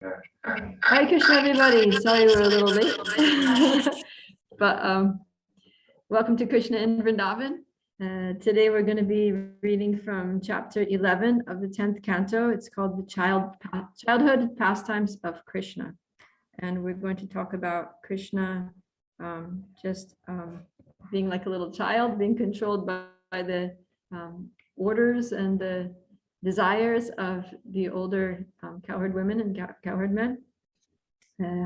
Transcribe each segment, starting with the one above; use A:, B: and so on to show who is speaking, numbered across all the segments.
A: Hi Krishna, everybody. Sorry we're a little late, but welcome to Krishna in Vrindavan. Today we're going to be reading from chapter 11 of the 10th canto. It's called the Childhood Pastimes of Krishna. And we're going to talk about Krishna being like a little child, being controlled by the orders and the desires of the older cowherd women and cowherd men,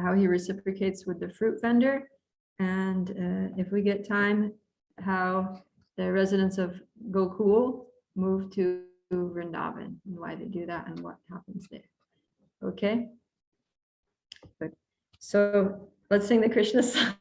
A: how he reciprocates with the fruit vendor, and if we get time, how the residents of Gokul move to Vrindavan and why they do that and what happens there. Okay, good. So let's sing the Krishna song.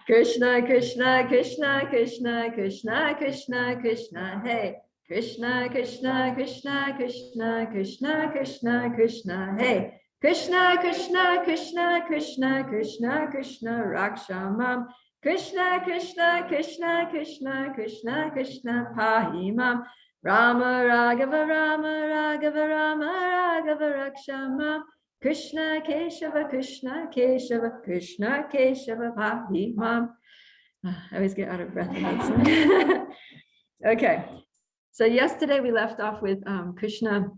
A: Krishna, Krishna, Krishna, Krishna, Krishna, Krishna, Krishna, hey. Krishna, Krishna, Krishna, Krishna, Krishna, Krishna, Krishna, hey. Krishna, Krishna, Krishna, Krishna, Krishna, Krishna, Rakshamam. Krishna, Krishna, Krishna, Krishna, Krishna, Krishna, Pahimam. Rama, Raghava, Rama, Raghava, Rama, Raghava, Rakshamam. Krishna, Keshava, Krishna, Keshava, Krishna, Keshava, Pahimam. I always get out of breath in that song. Okay. So yesterday we left off with Krishna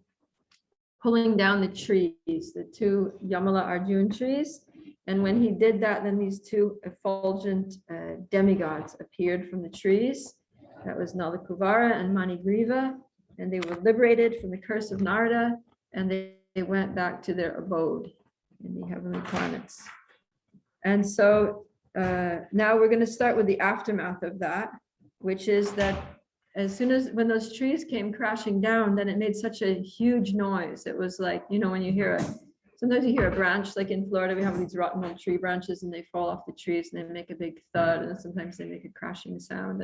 A: pulling down the trees, the two Yamala Arjun trees. And when he did that, then these two effulgent demigods appeared from the trees. That was Nalakuvara and Manigriva. And they were liberated from the curse of Narada. And they went back to their abode in the heavenly planets. And so now we're going to start with the aftermath of that, which is that as soon as when those trees came crashing down, then it made such a huge noise. It was like, you know, when you hear sometimes you hear a branch, like in Florida, we have these rotten old tree branches and they fall off the trees and they make a big thud, and sometimes they make a crashing sound.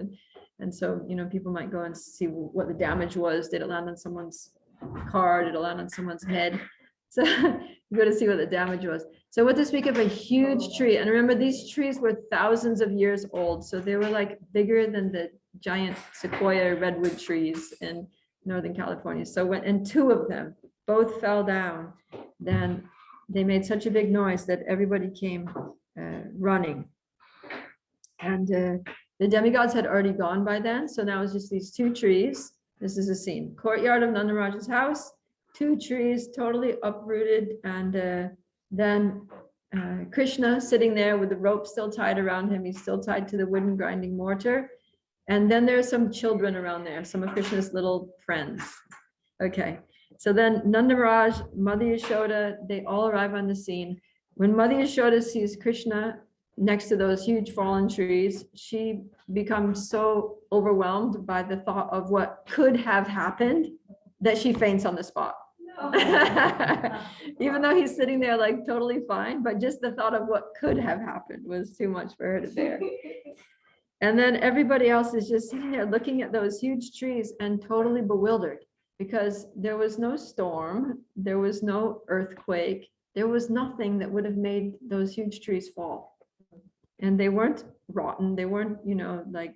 A: And so, you know, people might go and see what the damage was. Did it land on someone's car? Did it land on someone's head? So you go to see what the damage was. So what to speak of a huge tree. And remember, these trees were thousands of years old. So they were like bigger than the giant sequoia redwood trees in Northern California. So and two of them both fell down, then they made such a big noise that everybody came running. And the demigods had already gone by then. So now it's just these two trees. This is a scene. Courtyard of Nandaraj's house, two trees totally uprooted. And then Krishna sitting there with the rope still tied around him. He's still tied to the wooden grinding mortar. And then there are some children around there, some of Krishna's little friends. Okay, so then Nandaraj, Mother Yashoda, they all arrive on the scene. When Mother Yashoda sees Krishna next to those huge fallen trees, she becomes so overwhelmed by the thought of what could have happened that she faints on the spot. Even though he's sitting there like totally fine, but just the thought of what could have happened was too much for her to bear. And then everybody else is just sitting there looking at those huge trees and totally bewildered, because there was no storm, there was no earthquake, there was nothing that would have made those huge trees fall. And they weren't rotten, they weren't, you know, like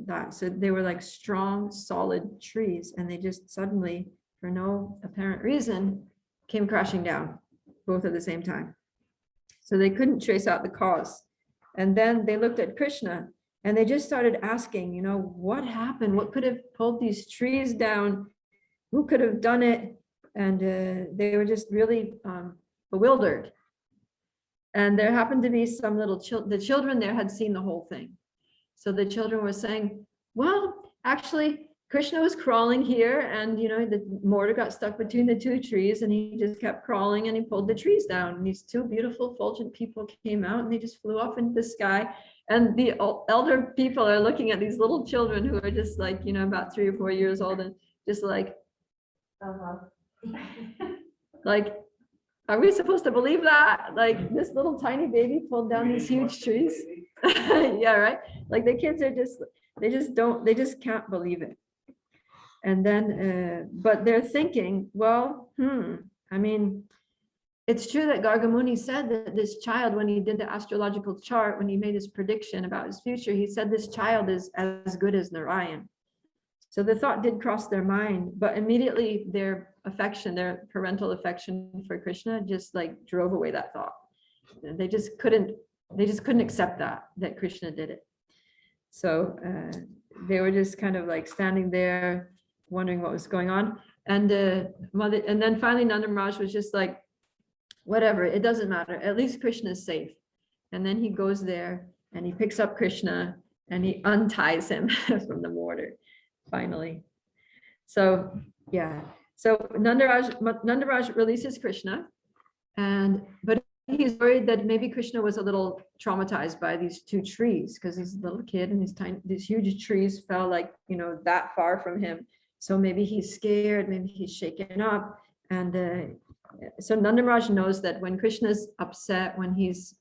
A: that. So they were like strong, solid trees, and they just suddenly, for no apparent reason, came crashing down, both at the same time. So they couldn't trace out the cause. And then they looked at Krishna, and they just started asking, you know, what happened? What could have pulled these trees down? Who could have done it? And they were just really bewildered. And there happened to be some little the children there had seen the whole thing. So the children were saying, well, actually, Krishna was crawling here, and, you know, the mortar got stuck between the two trees, and he just kept crawling, and he pulled the trees down. And these two beautiful, fulgent people came out, and they just flew off into the sky. And the elder people are looking at these little children who are just like, you know, about 3 or 4 years old, and just like, like, are we supposed to believe that? Like, this little tiny baby pulled down these huge trees? Yeah, right. Like the kids are just, they just can't believe it. And then, but they're thinking, well, I mean, it's true that Gargamuni said that this child, when he did the astrological chart, when he made his prediction about his future, he said this child is as good as Narayan. So the thought did cross their mind, but immediately their affection, their parental affection for Krishna just like drove away that thought. They just couldn't accept that Krishna did it. So they were just kind of like standing there wondering what was going on. And then finally Nanda Maharaj was just like, whatever, it doesn't matter, at least Krishna is safe. And then he goes there and he picks up Krishna and he unties him from the mortar finally. So yeah, so Nanda Maharaj releases Krishna, but he's worried that maybe Krishna was a little traumatized by these two trees, because he's a little kid and these huge trees fell like, that far from him. So maybe he's scared, maybe he's shaken up. And so Nanda Maharaj knows that when Krishna's upset, when he's,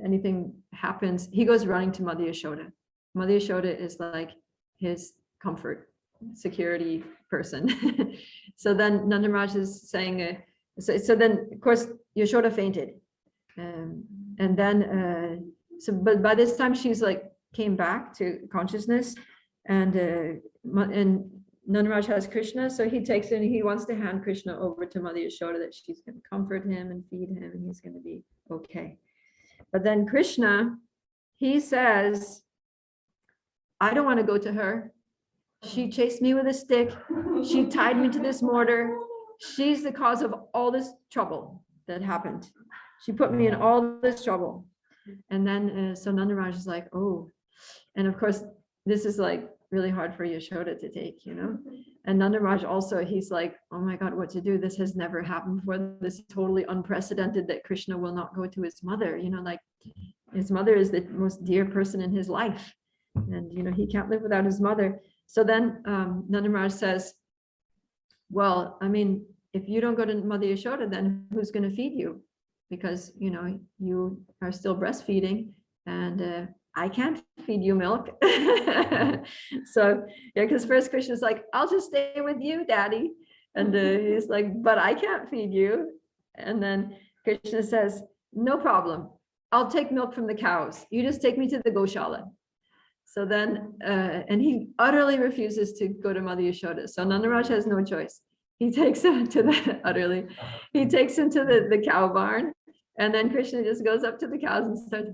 A: anything happens, he goes running to Mother Yashoda. Mother Yashoda is like his comfort, security person. So then Nanda Maharaj is saying, so then of course Yashoda fainted, and then but by this time she's like came back to consciousness, and Nanda Maharaj has Krishna, so he takes it and he wants to hand Krishna over to Mother Yashoda, that she's going to comfort him and feed him and he's going to be okay. But then Krishna, he says, I don't want to go to her. She chased me with a stick. She tied me to this mortar. She's the cause of all this trouble that happened. She put me in all this trouble. And then, so Nanda Maharaj is like, oh, and of course, this is like really hard for Yashoda to take, And Nanda Maharaj also, he's like, oh my God, what to do? This has never happened before. This is totally unprecedented that Krishna will not go to his mother, like his mother is the most dear person in his life. And, he can't live without his mother. So then Nanda Maharaj says, well, I mean, if you don't go to Mother Yashoda, then who's going to feed you? Because, you are still breastfeeding and I can't feed you milk. So, yeah, because first Krishna's like, I'll just stay with you, Daddy. And he's like, but I can't feed you. And then Krishna says, no problem. I'll take milk from the cows. You just take me to the Goshala. So then, and he utterly refuses to go to Mother Yashoda. So Nanda Maharaj has no choice. He takes him to the cow barn. And then Krishna just goes up to the cows and starts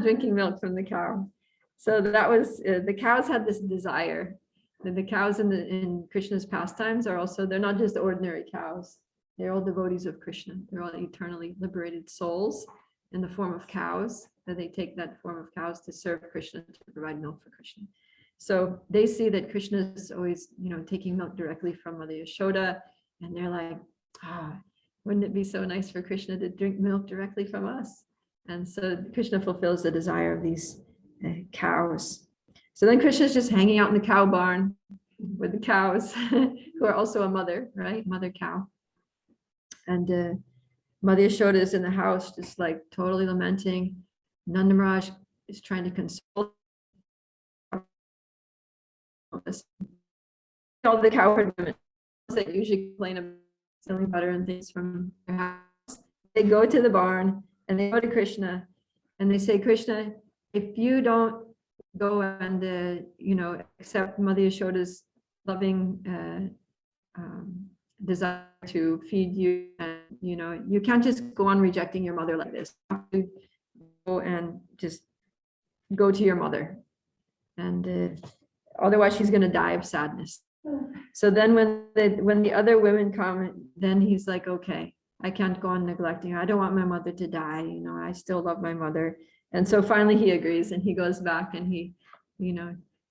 A: drinking milk from the cow. So that was, the cows had this desire. The cows in Krishna's pastimes are also, they're not just ordinary cows. They're all devotees of Krishna. They're all eternally liberated souls in the form of cows. That they take that form of cows to serve Krishna, to provide milk for Krishna. So they see that Krishna is always, taking milk directly from Mother Yashoda, and they're like, wouldn't it be so nice for Krishna to drink milk directly from us? And so Krishna fulfills the desire of these cows. So then Krishna's just hanging out in the cow barn with the cows, who are also a mother, right? Mother cow. And Mother Yashoda is in the house, just like totally lamenting. Nanda Maharaj is trying to console all the cowherd women that usually complain about stealing butter and things from their house. They go to the barn and they go to Krishna and they say, Krishna, if you don't go and accept Mother Yashoda's loving desire to feed you, and you can't just go on rejecting your mother like this. You have to go and just go to your mother, and otherwise she's going to die of sadness. So then when the other women come, then he's like, okay, I can't go on neglecting her. I don't want my mother to die. I still love my mother. And so finally he agrees, and he goes back and he,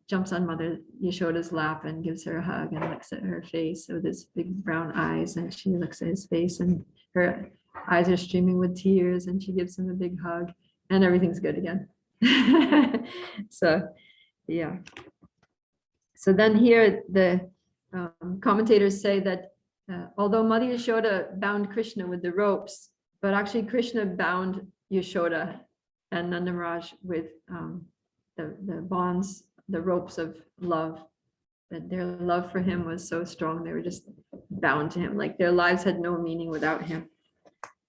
A: jumps on Mother Yashoda's lap and gives her a hug and looks at her face with his big brown eyes. And she looks at his face and her eyes are streaming with tears, and she gives him a big hug, and everything's good again. So, yeah. So then here the commentators say that although Mother Yashoda bound Krishna with the ropes, but actually Krishna bound Yashoda and Nanda Maharaj with the bonds, the ropes of love. That their love for him was so strong, they were just bound to him, like their lives had no meaning without him.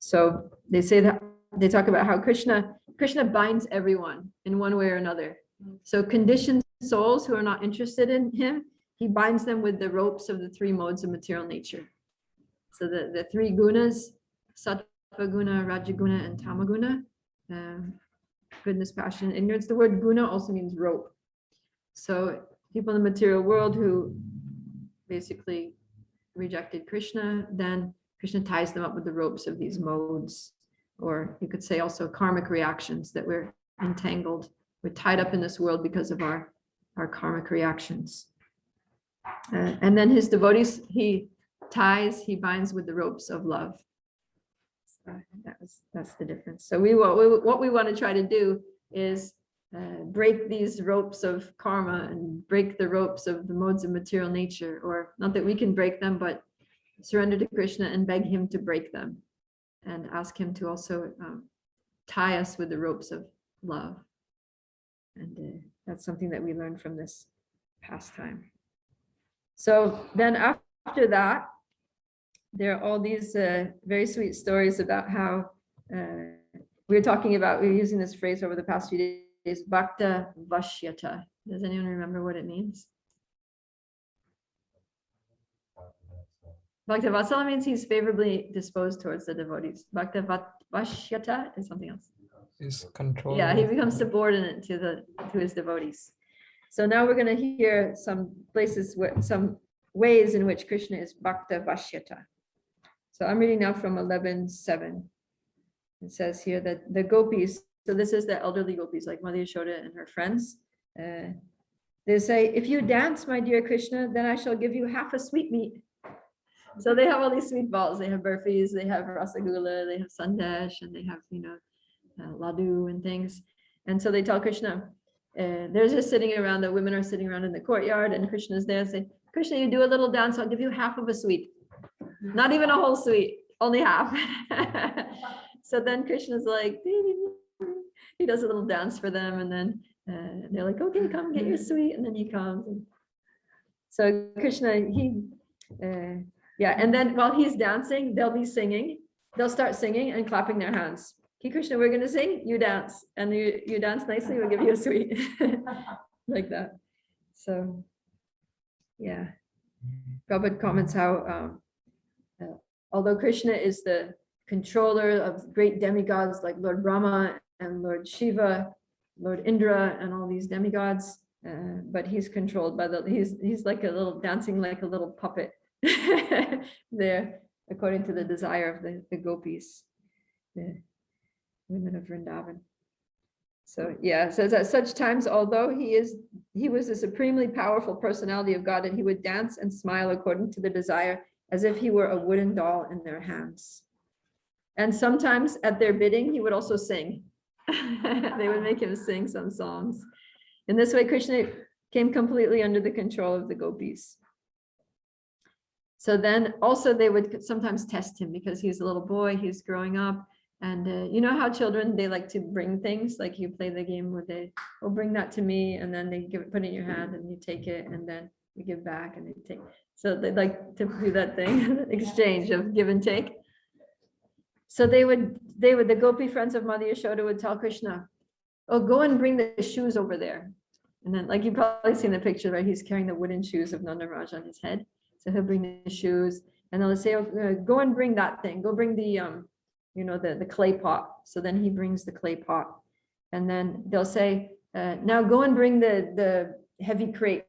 A: So they say that, they talk about how Krishna binds everyone in one way or another. So conditions souls who are not interested in him, he binds them with the ropes of the three modes of material nature. So the three gunas, sattva guna, rajaguna, and tamaguna, goodness, passion, and ignorance. The word guna also means rope. So people in the material world who basically rejected Krishna, then Krishna ties them up with the ropes of these modes, or you could say also karmic reactions, that we're entangled, we're tied up in this world because of our karmic reactions. And then his devotees, he binds with the ropes of love. So that's the difference. So what we want to try to do is break these ropes of karma and break the ropes of the modes of material nature, or not that we can break them, but surrender to Krishna and beg him to break them, and ask him to also tie us with the ropes of love. And that's something that we learn from this pastime. So then after that, there are all these very sweet stories about how we're using this phrase over the past few days, Bhakta Vashyata. Does anyone remember what it means? Bhakta Vatsala means he's favorably disposed towards the devotees. Bhakta Vashyata is something else.
B: Is control.
A: Yeah, he becomes subordinate to his devotees. So now we're going to hear some ways in which Krishna is Bhakta Vashyata. So I'm reading now from 11:7. It says here that the gopis, so this is the elderly gopis like Mother Yashoda and her friends. They say, if you dance, my dear Krishna, then I shall give you half a sweetmeat. So they have all these sweet balls. They have burfis, they have rasagula, they have sandesh, and they have, laddu and things. And so they tell Krishna, they're just sitting around, the women are sitting around in the courtyard, and Krishna's there and say, Krishna, you do a little dance, I'll give you half of a sweet. Not even a whole sweet, only half. So then Krishna's like, he does a little dance for them, and then they're like, okay, come get your sweet, and then he comes. So Krishna, and then while he's dancing, they'll start singing and clapping their hands. Okay, Krishna, we're gonna sing, you dance, and you dance nicely, we'll give you a sweet. Like that. So yeah, Prabhupada comments how although Krishna is the controller of great demigods like Lord Brahma and Lord Shiva, Lord Indra, and all these demigods, but he's controlled by he's like a little dancing like a little puppet there, according to the desire of the gopis, the women of Vrindavan. So yeah, it says at such times, although he was a supremely powerful personality of God, and he would dance and smile according to the desire, as if he were a wooden doll in their hands. And sometimes at their bidding, he would also sing. They would make him sing some songs. In this way, Krishna came completely under the control of the gopis. So then also they would sometimes test him because he's a little boy, he's growing up. And you know how children, they like to bring things, like you play the game where they, oh, bring that to me, and then they put it in your hand and you take it, and then you give back and they take. So they like to do that thing, exchange of give and take. So the gopi friends of Mother Yashoda would tell Krishna, oh, go and bring the shoes over there. And then, like, you've probably seen the picture, right? He's carrying the wooden shoes of Nanda Raj on his head. So he'll bring the shoes, and they'll say, oh, go and bring that thing. Go bring the, the clay pot. So then he brings the clay pot. And then they'll say, now go and bring the heavy crate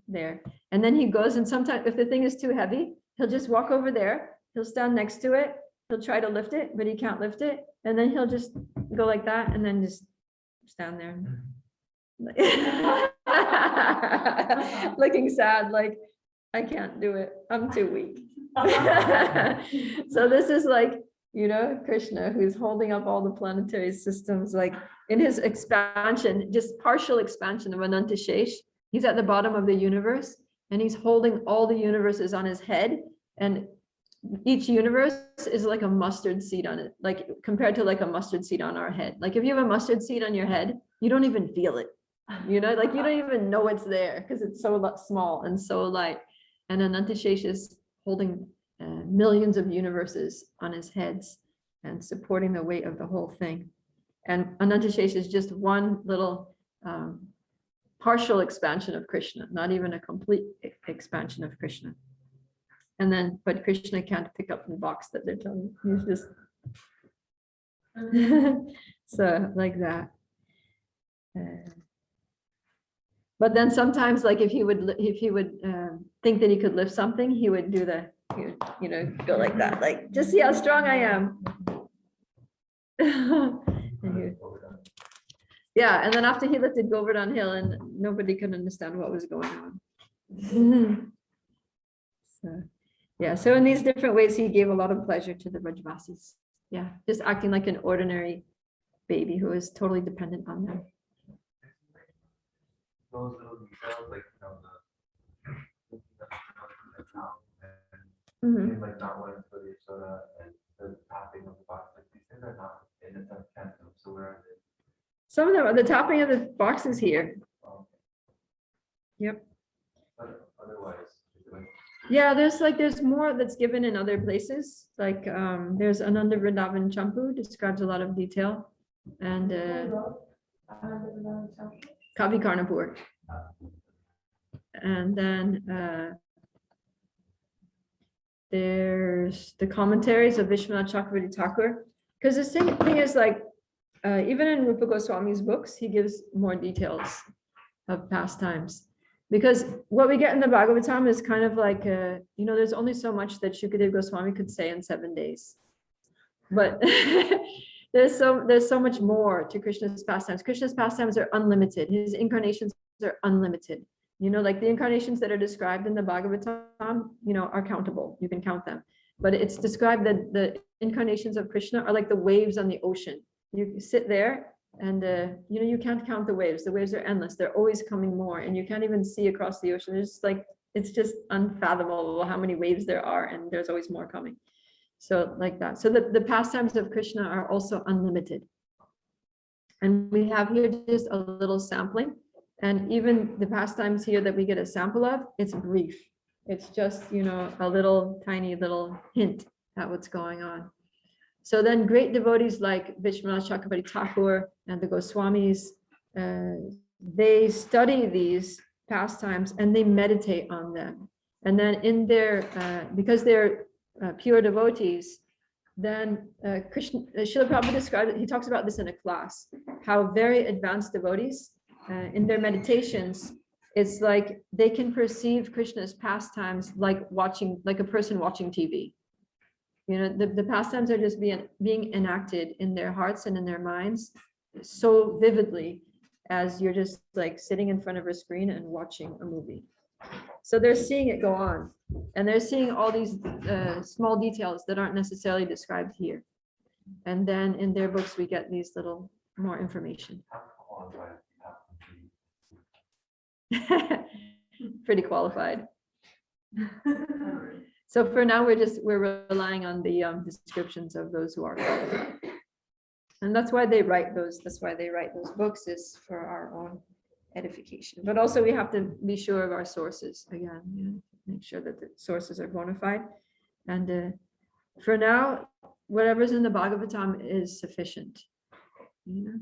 A: there. And then he goes, and sometimes if the thing is too heavy, he'll just walk over there. He'll stand next to it. He'll try to lift it, but he can't lift it. And then he'll just go like that and then just stand there. Looking sad, like, I can't do it. I'm too weak. So this is like, Krishna, who's holding up all the planetary systems, like in his expansion, just partial expansion of Ananta Shesh. He's at the bottom of the universe, and he's holding all the universes on his head. And each universe is like a mustard seed on it, like compared to like a mustard seed on our head. Like if you have a mustard seed on your head, you don't even feel it, like you don't even know it's there because it's so small and so light. And Ananta Shesh is holding millions of universes on his heads and supporting the weight of the whole thing. And Ananta Shesh is just one little partial expansion of Krishna, not even a complete expansion of Krishna. And then, but Krishna can't pick up the box that they're telling. He's just so like that. But then sometimes, like if he would think that he could lift something, he would do go like that, like just see how strong I am. Yeah, and then after he lifted Govardhan Hill, and nobody could understand what was going on. So, yeah, so in these different ways, he gave a lot of pleasure to the Brajvasis. Yeah, just acting like an ordinary baby who is totally dependent on them.
B: Those little details, like and like not wanting to go to your soda and the tapping of the box, like these things are not in the temple. So where are they?
A: Some of them, the tapping of the boxes here. Yep.
B: But otherwise,
A: yeah, there's more that's given in other places. Like there's Ananda Vrindavan Champu, describes a lot of detail, and Kavi Karnapur. And then there's the commentaries of Vishwanath Chakravarti Thakur. Because the same thing is like, even in Rupa Goswami's books, he gives more details of pastimes. Because what we get in the Bhagavatam is kind of like, there's only so much that Shukadeva Goswami could say in 7 days. But there's so much more to Krishna's pastimes. Krishna's pastimes are unlimited. His incarnations are unlimited. Like the incarnations that are described in the Bhagavatam, are countable. You can count them. But it's described that the incarnations of Krishna are like the waves on the ocean. You sit there and, you can't count the waves. The waves are endless. They're always coming more. And you can't even see across the ocean. It's just unfathomable how many waves there are. And there's always more coming. So like that. So the pastimes of Krishna are also unlimited. And we have here just a little sampling. And even the pastimes here that we get a sample of, it's brief. It's just, a little tiny little hint at what's going on. So then great devotees like Vishwanath Chakravarti Thakur and the Goswamis, they study these pastimes and they meditate on them. And then in their, because they're pure devotees, then Krishna, Srila Prabhupada described it, he talks about this in a class, how very advanced devotees, in their meditations, it's like they can perceive Krishna's pastimes like a person watching TV. The pastimes are just being enacted in their hearts and in their minds so vividly as you're just like sitting in front of a screen and watching a movie. So they're seeing it go on, and they're seeing all these small details that aren't necessarily described here. And then in their books, we get these little more information. Pretty qualified. So for now, we're relying on the descriptions of those who are qualified. And that's why they write those. That's why they write those books, is for our own edification. But also we have to be sure of our sources again. Make sure that the sources are bona fide. And for now, whatever's in the Bhagavatam is sufficient.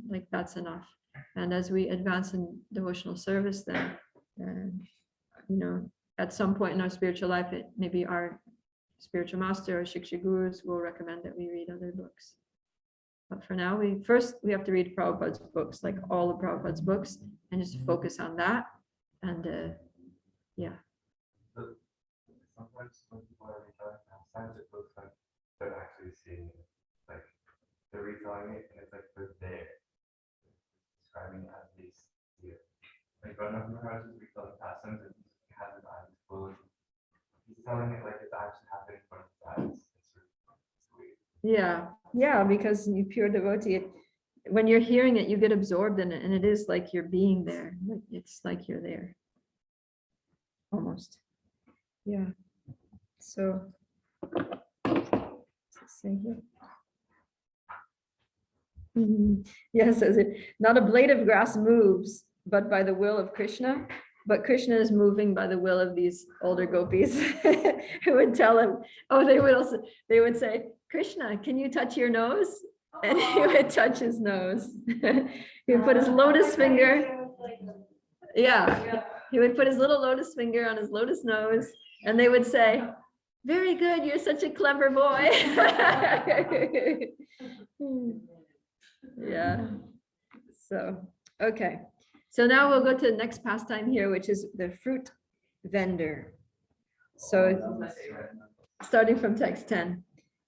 A: Like that's enough. And as we advance in devotional service, then, at some point in our spiritual life, maybe our spiritual master or Shiksha gurus will recommend that we read other books. But for now, we have to read Prabhupada's books, like all of Prabhupada's books, and just focus on that. And yeah.
B: Sometimes when people are retelling pastimes, it looks like they're actually seeing it. Like they're retelling it, and it's like they're there, describing it as they see it. Like Raghunath Maharaj is retelling pastimes, and he has his eyes closed. He's telling it like it's actually happening in front of his eyes. It's weird.
A: Yeah, because you pure devotee, when you're hearing it, you get absorbed in it, and it is like you're being there. It's like you're there, almost. Yeah. So, say here. Yes, as it, not a blade of grass moves, but by the will of Krishna. But Krishna is moving by the will of these older gopis who would tell him, they would say, Krishna, can you touch your nose? And he would touch his nose. He would put his lotus finger. Yeah, he would put his little lotus finger on his lotus nose, and they would say, "Very good, you're such a clever boy." Yeah. So, okay. So now we'll go to the next pastime here, which is the fruit vendor. So starting from text 10.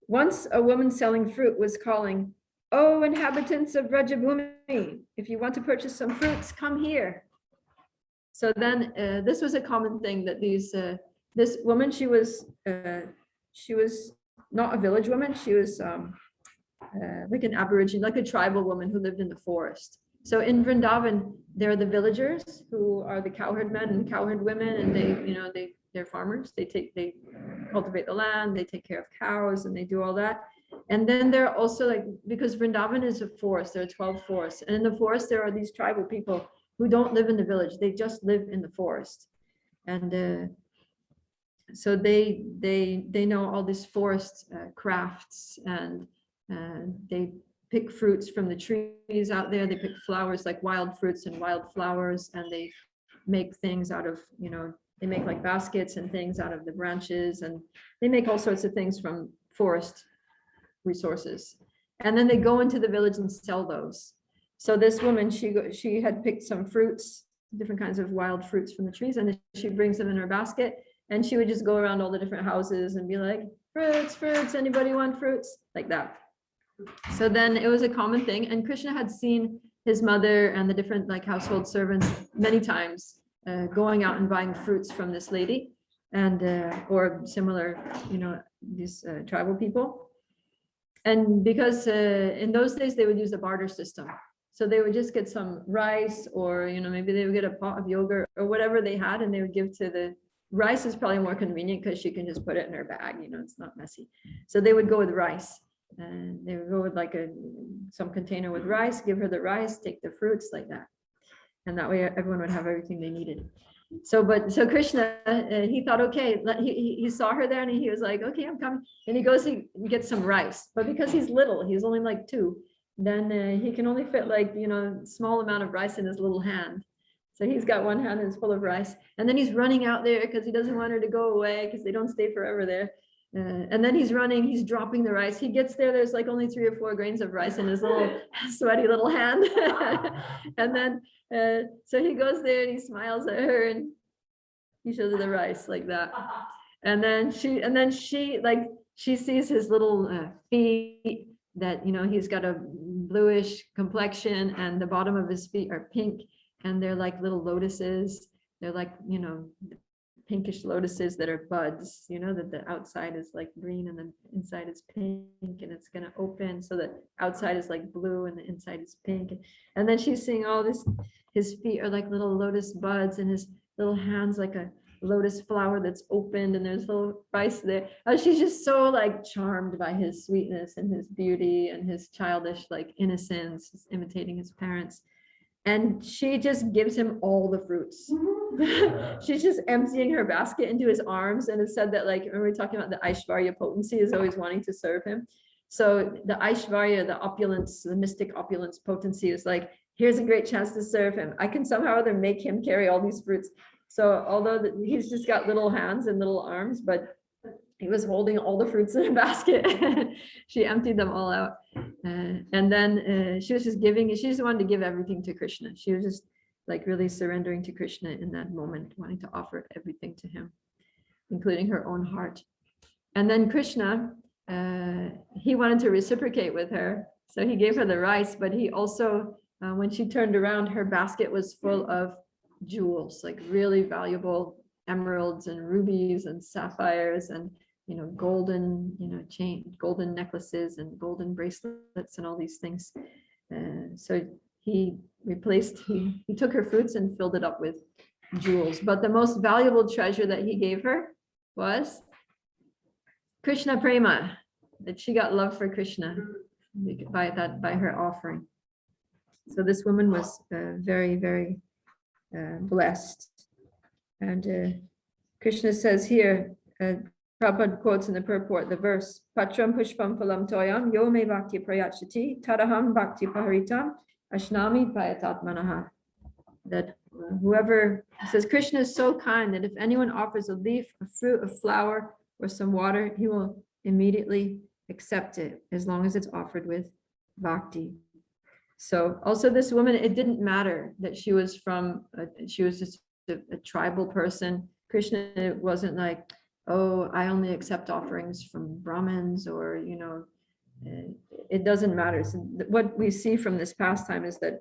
A: Once a woman selling fruit was calling, "Oh, inhabitants of Rajabhumi, if you want to purchase some fruits, come here." So then this was a common thing that this woman, she was not a village woman. She was like an Aborigine, like a tribal woman who lived in the forest. So in Vrindavan, there are the villagers who are the cowherd men and cowherd women, and they're farmers. They cultivate the land, they take care of cows, and they do all that. And then there are also, like, because Vrindavan is a forest, there are 12 forests, and in the forest there are these tribal people who don't live in the village, they just live in the forest. And so they know all these forest crafts, and they pick fruits from the trees out there. They pick flowers, like wild fruits and wild flowers, and they make things out of, they make like baskets and things out of the branches, and they make all sorts of things from forest resources. And then they go into the village and sell those. So this woman, she had picked some fruits, different kinds of wild fruits from the trees, and she brings them in her basket, and she would just go around all the different houses and be like, "Fruits, anybody want fruits?" Like that. So then it was a common thing, and Krishna had seen his mother and the different like household servants many times going out and buying fruits from this lady, and or similar, these tribal people. And because in those days they would use the barter system, so they would just get some rice, or maybe they would get a pot of yogurt or whatever they had, and they would give to the rice. Is probably more convenient because she can just put it in her bag, it's not messy. So they would go with rice. And they would go with like some container with rice, give her the rice, take the fruits, like that. And that way everyone would have everything they needed. So Krishna, he thought, okay, he saw her there, and he was like, "Okay, I'm coming." And he goes, he gets some rice, but because he's little, he's only like 2, then he can only fit like, small amount of rice in his little hand. So he's got one hand that's full of rice, and then he's running out there because he doesn't want her to go away, because they don't stay forever there. And then he's running, he's dropping the rice. He gets there's like only 3 or 4 grains of rice in his little sweaty little hand. And then, so he goes there and he smiles at her and he shows her the rice, like that. And then she sees his little feet, that, he's got a bluish complexion, and the bottom of his feet are pink, and they're like little lotuses. They're like, pinkish lotuses that are buds, that the outside is like green and the inside is pink, and it's going to open so that outside is like blue and the inside is pink. And then she's seeing all this, his feet are like little lotus buds, and his little hands like a lotus flower that's opened, and there's little rice there. Oh, she's just so like charmed by his sweetness and his beauty and his childish like innocence, imitating his parents. And she just gives him all the fruits. She's just emptying her basket into his arms. And it said that, like, when we're talking about the Aishvarya potency is always wanting to serve him. So the Aishvarya, the opulence, the mystic opulence potency is like, here's a great chance to serve him. I can somehow or other make him carry all these fruits. So although he's just got little hands and little arms, but he was holding all the fruits in a basket. She emptied them all out. And then she was just giving, she just wanted to give everything to Krishna. She was just like really surrendering to Krishna in that moment, wanting to offer everything to him, including her own heart. And then Krishna, he wanted to reciprocate with her. So he gave her the rice, but he also, when she turned around, her basket was full of jewels, like really valuable emeralds and rubies and sapphires and golden, golden necklaces and golden bracelets and all these things. So he took her fruits and filled it up with jewels. But the most valuable treasure that he gave her was Krishna Prema, that she got love for Krishna by her offering. So this woman was very, very blessed. And Krishna says here, Prabhupada quotes in the purport the verse, Patram pushpam phalam toyam yo me bhakti prayachati tadaham bhakti paharitam ashnami payatatmanaha. That whoever, it says, Krishna is so kind that if anyone offers a leaf, a fruit, a flower, or some water, he will immediately accept it as long as it's offered with bhakti. So also this woman, it didn't matter that she was she was just a tribal person. Krishna wasn't like, oh, I only accept offerings from Brahmins, or, it doesn't matter. So what we see from this pastime is that,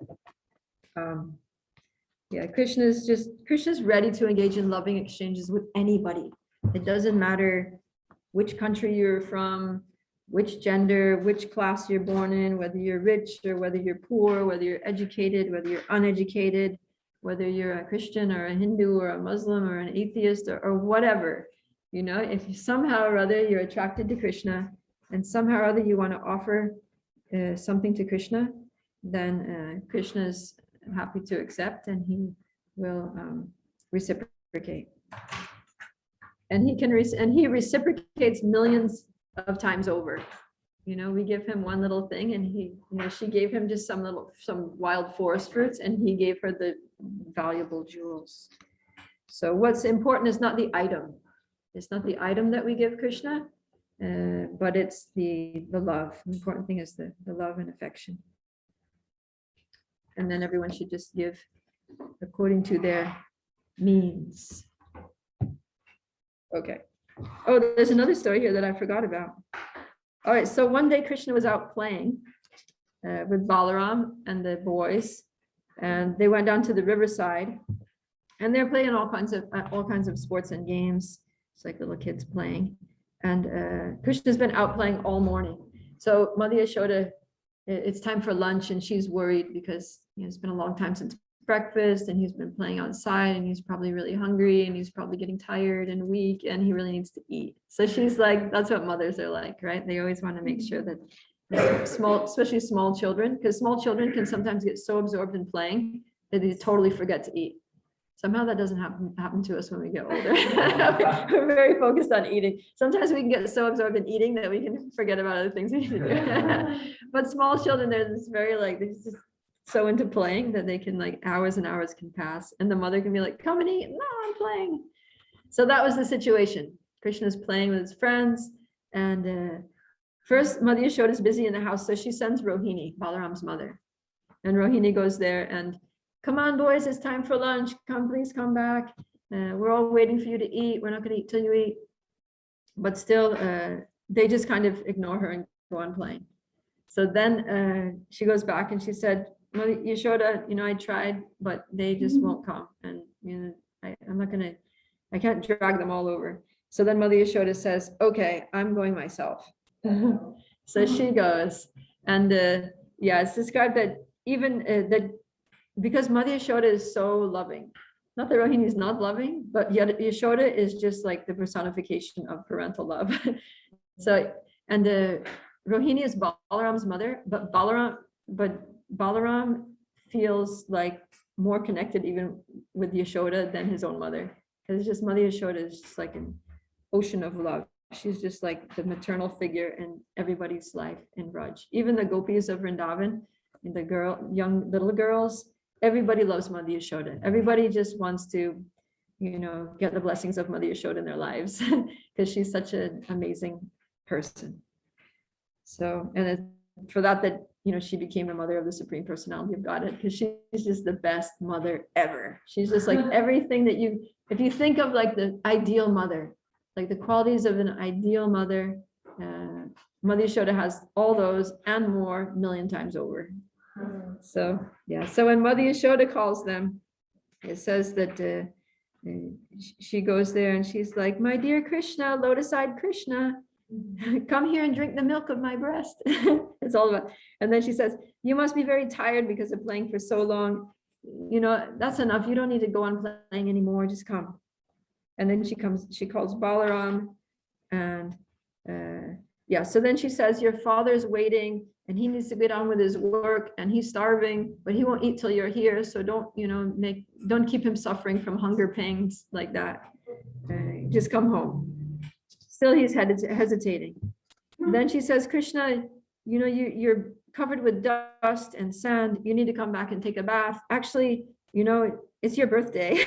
A: Krishna's ready to engage in loving exchanges with anybody. It doesn't matter which country you're from, which gender, which class you're born in, whether you're rich or whether you're poor, whether you're educated, whether you're uneducated, whether you're a Christian or a Hindu or a Muslim or an atheist or whatever. If you somehow or other you're attracted to Krishna and somehow or other you want to offer something to Krishna, then Krishna is happy to accept, and he will reciprocate. And he reciprocates millions of times over. We give him one little thing, and she gave him just some wild forest fruits, and he gave her the valuable jewels. So what's important is not the item. It's not the item that we give Krishna, but it's the love. The important thing is the love and affection. And then everyone should just give according to their means. Okay. Oh, there's another story here that I forgot about. All right, so one day Krishna was out playing with Balaram and the boys, and they went down to the riverside, and they're playing all kinds of sports and games. It's like little kids playing, and Krishna's been out playing all morning. So Mother Yashoda, it's time for lunch, and she's worried because it's been a long time since breakfast, and he's been playing outside, and he's probably really hungry, and he's probably getting tired and weak, and he really needs to eat. So she's like, that's what mothers are like, right? They always want to make sure that especially small children, because small children can sometimes get so absorbed in playing that they totally forget to eat. Somehow that doesn't happen to us when we get older. We're very focused on eating. Sometimes we can get so absorbed in eating that we can forget about other things we need to do. But small children, they're just they're just so into playing that they can, hours and hours can pass, and the mother can be like, come and eat. No, I'm playing. So that was the situation. Krishna's playing with his friends, and first Mother Yashoda is busy in the house, so she sends Rohini, Balaram's mother, and Rohini goes there and, come on, boys, it's time for lunch. Please come back. We're all waiting for you to eat. We're not going to eat till you eat. But still, they just kind of ignore her and go on playing. So then she goes back and she said, Mother Yashoda, I tried, but they just won't come. And, I can't drag them all over. So then Mother Yashoda says, okay, I'm going myself. So she goes. And it's described that even that, because Mother Yashoda is so loving, not that Rohini is not loving, but yet Yashoda is just like the personification of parental love. So, and Rohini is Balaram's mother, but Balaram feels like more connected even with Yashoda than his own mother. Because it's just Mother Yashoda is just like an ocean of love. She's just like the maternal figure in everybody's life in Raj. Even the gopis of Vrindavan, the young little girls, everybody loves Mother Yashoda. Everybody just wants to, get the blessings of Mother Yashoda in their lives because she's such an amazing person. So, and for that, she became the mother of the Supreme Personality of Godhead, because she's just the best mother ever. She's just like everything that if you think of like the ideal mother, like the qualities of an ideal mother, Mother Yashoda has all those and more, 1,000,000 times over. So, so when Mother Yashoda calls them, it says that she goes there and she's like, my dear Krishna, lotus-eyed Krishna, come here and drink the milk of my breast. It's all about. And then she says, you must be very tired because of playing for so long. That's enough. You don't need to go on playing anymore. Just come. And then she calls Balaram, and so then she says, your father's waiting and he needs to get on with his work and he's starving, but he won't eat till you're here. So don't keep him suffering from hunger pangs like that. Just come home. Still, he's hesitating. Then she says, Krishna, you're covered with dust and sand. You need to come back and take a bath. Actually, it's your birthday.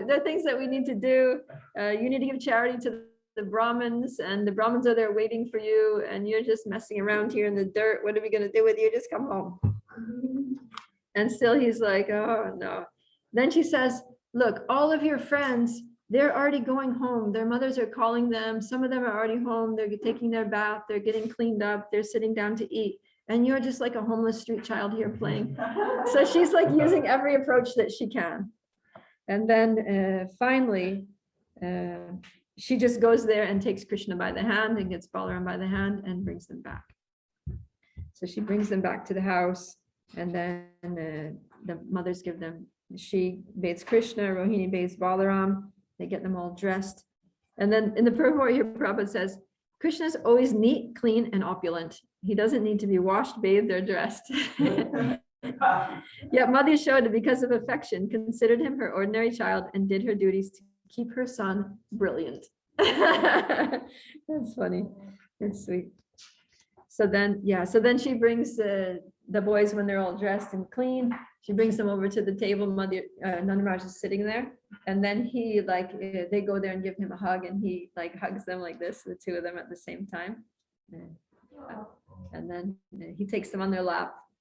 A: There are things that we need to do. You need to give charity to the Brahmins, and the Brahmins are there waiting for you, and you're just messing around here in the dirt. What are we going to do with you? Just come home. And still he's like, oh no. Then she says, look, all of your friends, they're already going home. Their mothers are calling them. Some of them are already home. They're taking their bath. They're getting cleaned up. They're sitting down to eat. And you're just like a homeless street child here playing. So she's like using every approach that she can. And then finally, she just goes there and takes Krishna by the hand and gets Balaram by the hand and brings them back. So she brings them back to the house, and then the mothers give them, she bathes Krishna, Rohini bathes Balaram, they get them all dressed. And then in the purport here, Prabhupada says, Krishna's always neat, clean, and opulent. He doesn't need to be washed, bathed, or dressed. Yet Mother Yashoda, because of affection, considered him her ordinary child and did her duties to keep her son brilliant. That's funny. It's sweet. So then she brings the boys, when they're all dressed and clean, she brings them over to the table. Mother Nanda Maharaj is sitting there, and then he they go there and give him a hug, and he hugs them like this, the two of them at the same time. And then he takes them on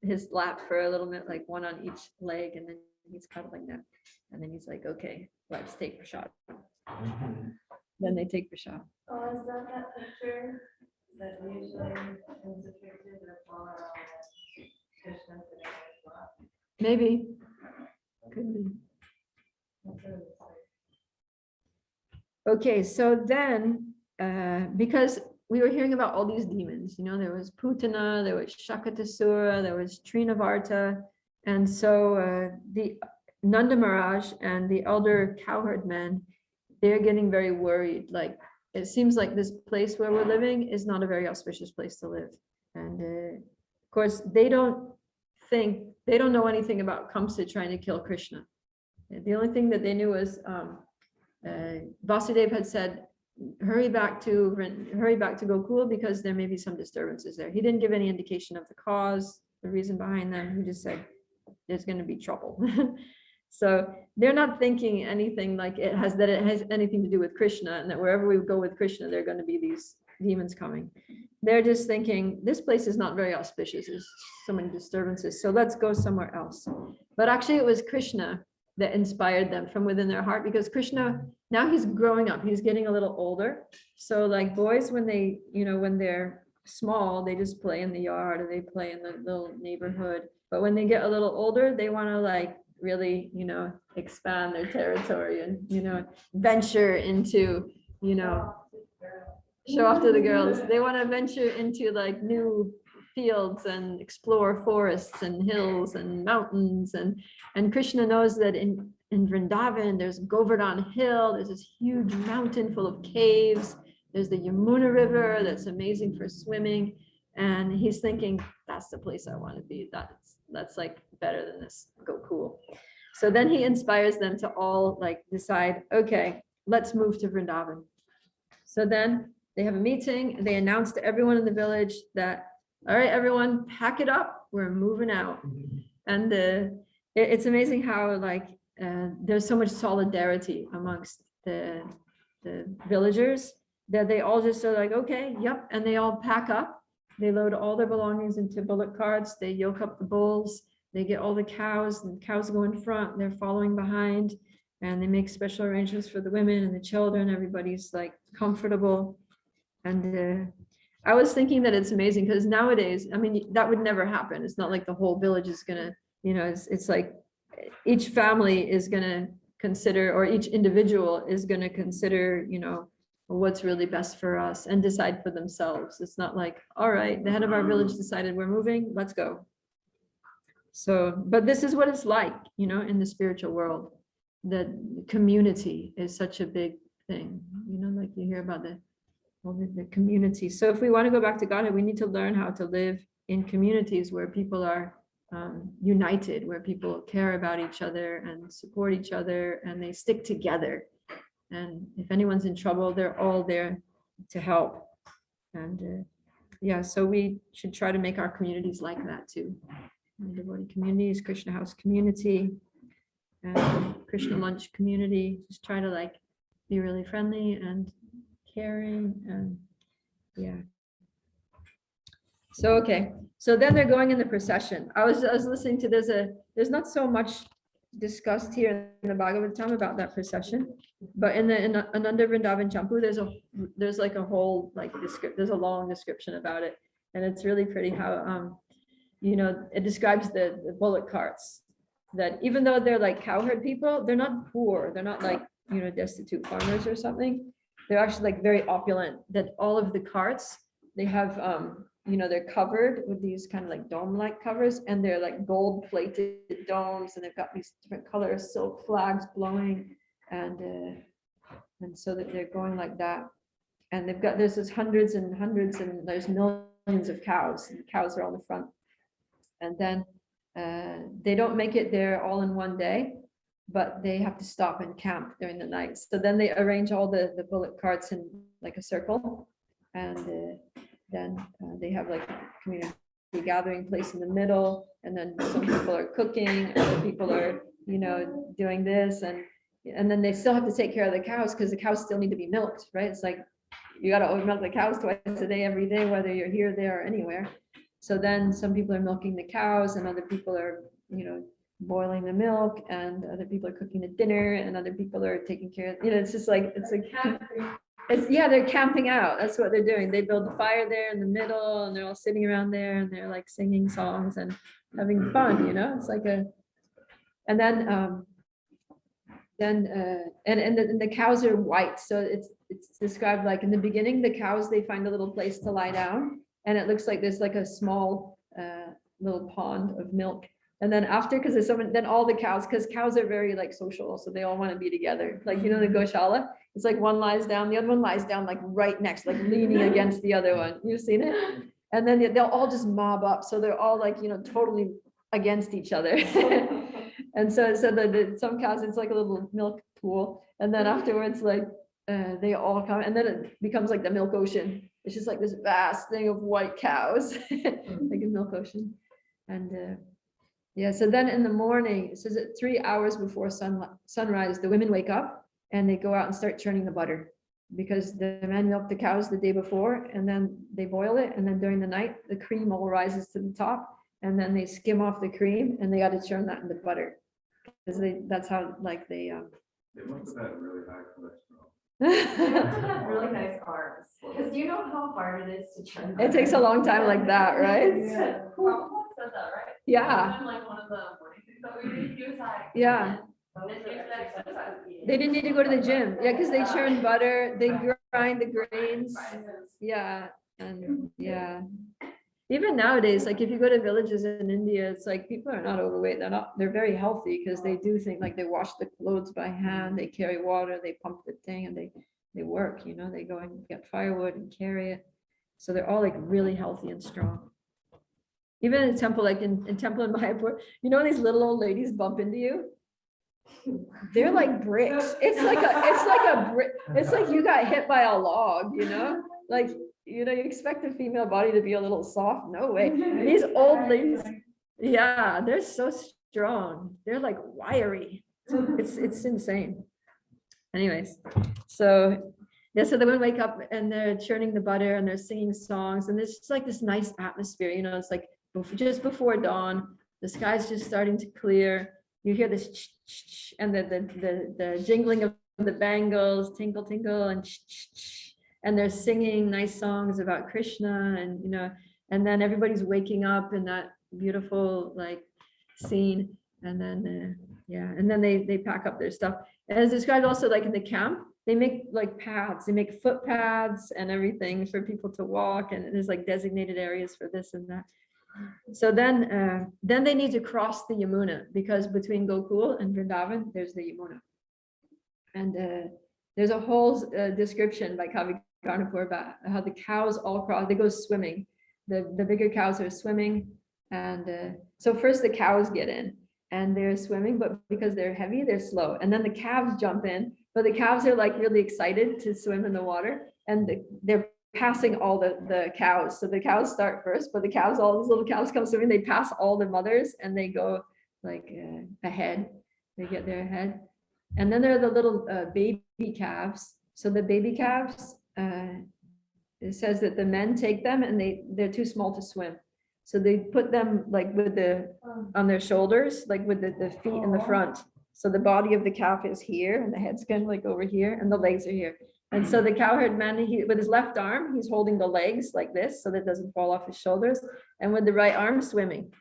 A: his lap for a little bit, like one on each leg, and then he's cuddling them. And then he's like, okay, let's take prasad. Then they take prasad.
C: Oh, is that picture that usually is depicted with Balaram and Krishna sitting on his lap?
A: Maybe. Could be.
C: That's really sweet.
A: Okay, so then, because we were hearing about all these demons, there was Putana, there was Shakatasura, there was Trinavarta. And so the Nanda Maharaj and the elder cowherd men, they're getting very worried. Like, it seems like this place where we're living is not a very auspicious place to live. And of course, they don't know anything about Kamsa trying to kill Krishna. The only thing that they knew was Vasudeva had said, hurry back to Gokul because there may be some disturbances there. He didn't give any indication of the cause, the reason behind them. He just said there's going to be trouble. So they're not thinking anything like it has anything to do with Krishna, and that wherever we go with Krishna, there are going to be these demons coming. They're just thinking this place is not very auspicious. There's so many disturbances. So let's go somewhere else. But actually it was Krishna that inspired them from within their heart, because Krishna, now he's growing up, he's getting a little older. So like boys, when they're small, they just play in the yard or they play in the little neighborhood. But when they get a little older, they want to really, expand their territory and, venture into, show off to the girls. They want to venture into new fields and explore forests and hills and mountains. And Krishna knows that in Vrindavan, there's Govardhan Hill, there's this huge mountain full of caves. There's the Yamuna River that's amazing for swimming. And he's thinking, that's the place I want to be. That's better than this. Go cool. So then he inspires them to all decide, okay, let's move to Vrindavan. So then they have a meeting and they announce to everyone in the village that, all right, everyone, pack it up. We're moving out. And it's amazing how there's so much solidarity amongst the villagers that they all just are okay, yep. And they all pack up. They load all their belongings into bullock carts. They yoke up the bulls. They get all the cows. The cows go in front. They're following behind. And they make special arrangements for the women and the children. Everybody's comfortable. And I was thinking that it's amazing because nowadays, that would never happen. It's not like the whole village is gonna, it's like each family is gonna consider, or each individual is gonna consider, what's really best for us and decide for themselves. It's not like, all right, the head of our village decided we're moving, let's go. So, but this is what it's like, in the spiritual world, that community is such a big thing, you hear about the community. So if we want to go back to Godhead, we need to learn how to live in communities where people are united, where people care about each other and support each other, and they stick together. And if anyone's in trouble, they're all there to help. And so we should try to make our communities like that too. devotee communities, Krishna House community, and Krishna Lunch community. Just try to like be really friendly and caring, and yeah. So, okay, so then they're going in the procession. I was listening to, there's not so much discussed here in the Bhagavatam about that procession, but in Ananda Vrindavan Champu, there's like a whole like there's a long description about it, and it's really pretty how it describes the bullock carts, that even though they're like cowherd people, they're not poor, they're not like destitute farmers or something. They're actually like very opulent, that all of the carts, they have they're covered with these kind of like dome-like covers, and they're like gold-plated domes, and they've got these different colors, silk flags blowing, and so that they're going like that. And there's this hundreds and hundreds, and there's millions of cows, and the cows are on the front. And then they don't make it there all in one day, but they have to stop and camp during the night. So then they arrange all the bullock carts in like a circle, and then they have like a community gathering place in the middle, and then some people are cooking, other people are doing this, and then they still have to take care of the cows, because the cows still need to be milked, right? It's like you got to milk the cows twice a day every day, whether you're here, there, or anywhere. So then some people are milking the cows, and other people are boiling the milk, and other people are cooking the dinner, and other people are taking care of, it's just like they're camping out. That's what they're doing. They build a fire there in the middle, and they're all sitting around there, and they're like singing songs and having fun. It's like and then the cows are white. So it's described like in the beginning, the cows, they find a little place to lie down, and it looks like there's like a small little pond of milk. And then after, because there's someone, then all the cows, because cows are very like social, so they all want to be together. Like the Goshala, it's like one lies down, the other one lies down like right next, like leaning against the other one. You've seen it? And then they'll all just mob up, so they're all like totally against each other. And so some cows, it's like a little milk pool, and then afterwards, like they all come, and then it becomes like the milk ocean. It's just like this vast thing of white cows, like a milk ocean. And yeah, so then in the morning, it says that 3 hours before sunrise, the women wake up and they go out and start churning the butter, because the men milk the cows the day before, and then they boil it, and then during the night, the cream all rises to the top, and then they skim off the cream, and they got to churn that into butter, because that's how like they
B: must have had really high cholesterol.
C: Have really nice arms, because do you know how hard it is to churn?
A: It takes a long time like that, right?
C: Yeah. Prabhupada said that, right?
A: Yeah.
C: Even, like one of the morning things that we did, he was like,
A: Yeah. They didn't need to go to the gym. Yeah, because they churn butter, they grind the grains. Yeah, and yeah. Even nowadays, like if you go to villages in India, it's like people are not overweight. They're very healthy, because they do think like they wash the clothes by hand, they carry water, they pump the thing, and they work, they go and get firewood and carry it. So they're all like really healthy and strong. Even in temple, like in temple in Mayapur, these little old ladies bump into you. They're like bricks. It's like a brick. It's like you got hit by a log, like, you expect a female body to be a little soft. No way. These old ladies, yeah, they're so strong. They're like wiry. It's insane. Anyways, so yeah, so they would wake up and they're churning the butter and they're singing songs, and there's just like this nice atmosphere, it's like just before dawn, the sky's just starting to clear. You hear this and the jingling of the bangles, tinkle, tinkle, and they're singing nice songs about Krishna, and then everybody's waking up in that beautiful like scene, and then and then they pack up their stuff. And it's described also like in the camp, they make like paths, they make footpaths and everything for people to walk, and there's like designated areas for this and that. So then they need to cross the Yamuna, because between Gokul and Vrindavan, there's the Yamuna. And there's a whole description by Kavi Karnapur about how the cows all cross, they go swimming. The bigger cows are swimming. And so first the cows get in and they're swimming, but because they're heavy, they're slow. And then the calves jump in, but the calves are like really excited to swim in the water, and they're passing all the cows. So the cows start first, but the cows, all these little cows come swimming, they pass all the mothers and they go like ahead. They get there ahead. And then there are the little baby calves. So the baby calves, it says that the men take them and they're too small to swim. So they put them like with on their shoulders, like with the feet in the front. So the body of the calf is here and the head's kind of like over here and the legs are here. And so the cowherd man, with his left arm, he's holding the legs like this so that it doesn't fall off his shoulders. And with the right arm swimming.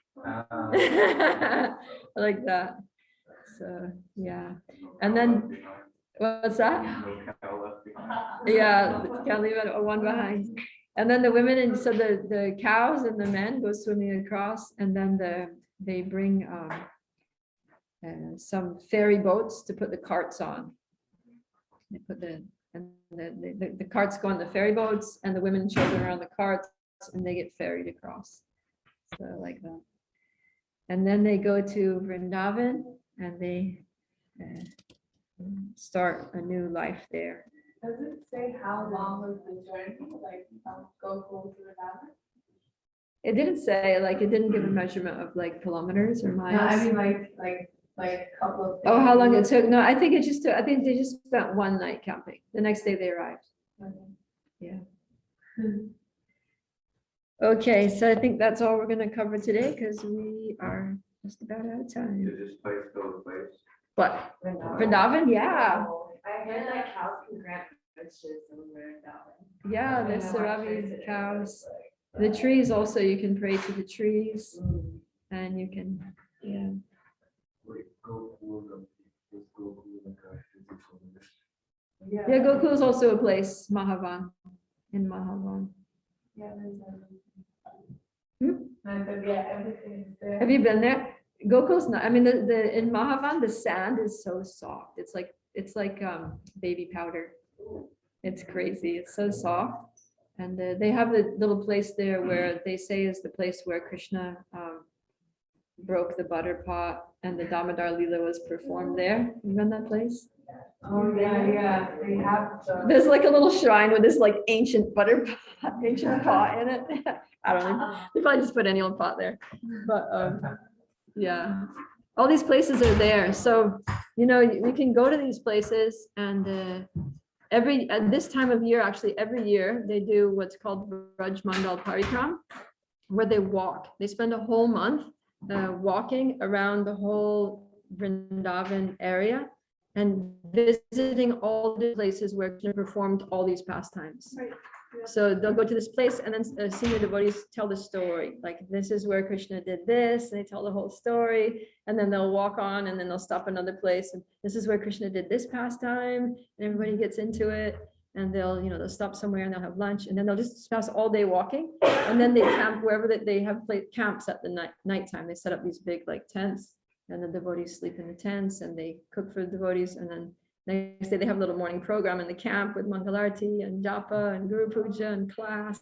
A: Like that. So, yeah. And then, what's that? Yeah, can't leave it one behind. And then the women, and so the cows and the men go swimming across, and then they bring some ferry boats to put the carts on. They put the carts go on the ferry boats, and the women and children are on the carts, and they get ferried across. So like that. And then they go to Vrindavan, and they start a new life there.
C: Does it say how long was the journey, like from Gokul to Vrindavan?
A: It didn't say, like, it didn't give a measurement of like kilometers or miles.
C: No, I mean like a couple of days.
A: Oh, how long it took? No, I think it just took, I think they just spent one night camping. The next day they arrived.
C: Okay.
A: Yeah. Okay, so I think that's all we're gonna cover today because we are just about out of time.
B: Is this place still a place?
A: But Vrindavan, yeah.
C: I heard that cows can grant riches in Vrindavan.
A: Yeah, there's Saravi cows. The trees also, you can pray to the trees and you can, yeah. Yeah, Gokul is also a place, Mahavan, in Mahavan.
C: Yeah,
A: Hmm?
C: yeah, everything is there.
A: Have you been there? Gokul's not, I mean, the in Mahavan, the sand is so soft. It's like baby powder. It's crazy. It's so soft. And they have a little place there where they say is the place where Krishna broke the butter pot and the Damodar Leela was performed there. You been that place?
C: Oh, yeah, they have
A: There's like a little shrine with this like ancient butter pot, ancient pot in it. I don't know. They probably just put any old pot there. But yeah, all these places are there. So, you know, we can go to these places and at this time of year, actually every year they do what's called Raj Mandal Parikram, where they walk. They spend a whole month walking around the whole Vrindavan area and visiting all the places where Krishna performed all these pastimes.
C: Right. Yeah.
A: So they'll go to this place and then senior devotees tell the story. Like, this is where Krishna did this, and they tell the whole story, and then they'll walk on and then they'll stop another place. And this is where Krishna did this pastime, and everybody gets into it. And they'll stop somewhere and they'll have lunch, and then they'll just pass all day walking. And then they camp wherever they have camps at the nighttime. They set up these big like tents, and the devotees sleep in the tents, and they cook for the devotees. And then next day they have a little morning program in the camp with Mangalarti and Japa and Guru Puja and class.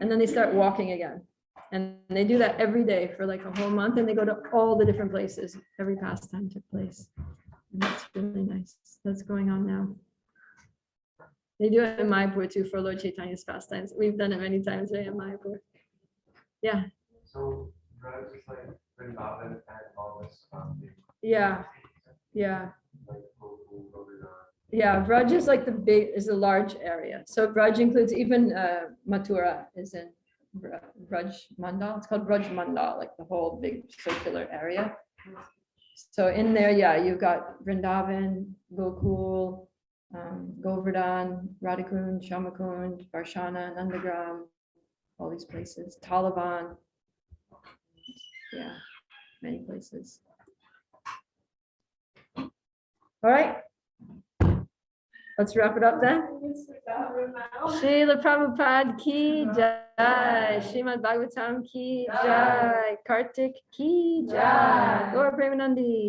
A: And then they start walking again. And they do that every day for like a whole month, and they go to all the different places. Every pastime took place. And that's really nice. That's going on now. They do it in Mayapur too for Lord Chaitanya's pastimes. We've done it many times right in Mayapur. Yeah.
B: So Raj is like Vrindavan and all this.
A: Yeah. Yeah.
B: Like Gokul, Govardhan.
A: Yeah. Vraj is like is a large area. So Vraj includes even Mathura is in Raj Mandal. It's called Raj Mandal, like the whole big circular area. So in there, yeah, you've got Vrindavan, Gokul, Govardhan, Radhakund, Shamakund, Varshana, Nandagram, all these places, Talavan, yeah, many places. All right, let's wrap it up then. Srila Prabhupada ki jai, Srimad Bhagavatam ki jai, Kartik ki jai, Gaur Premanandi.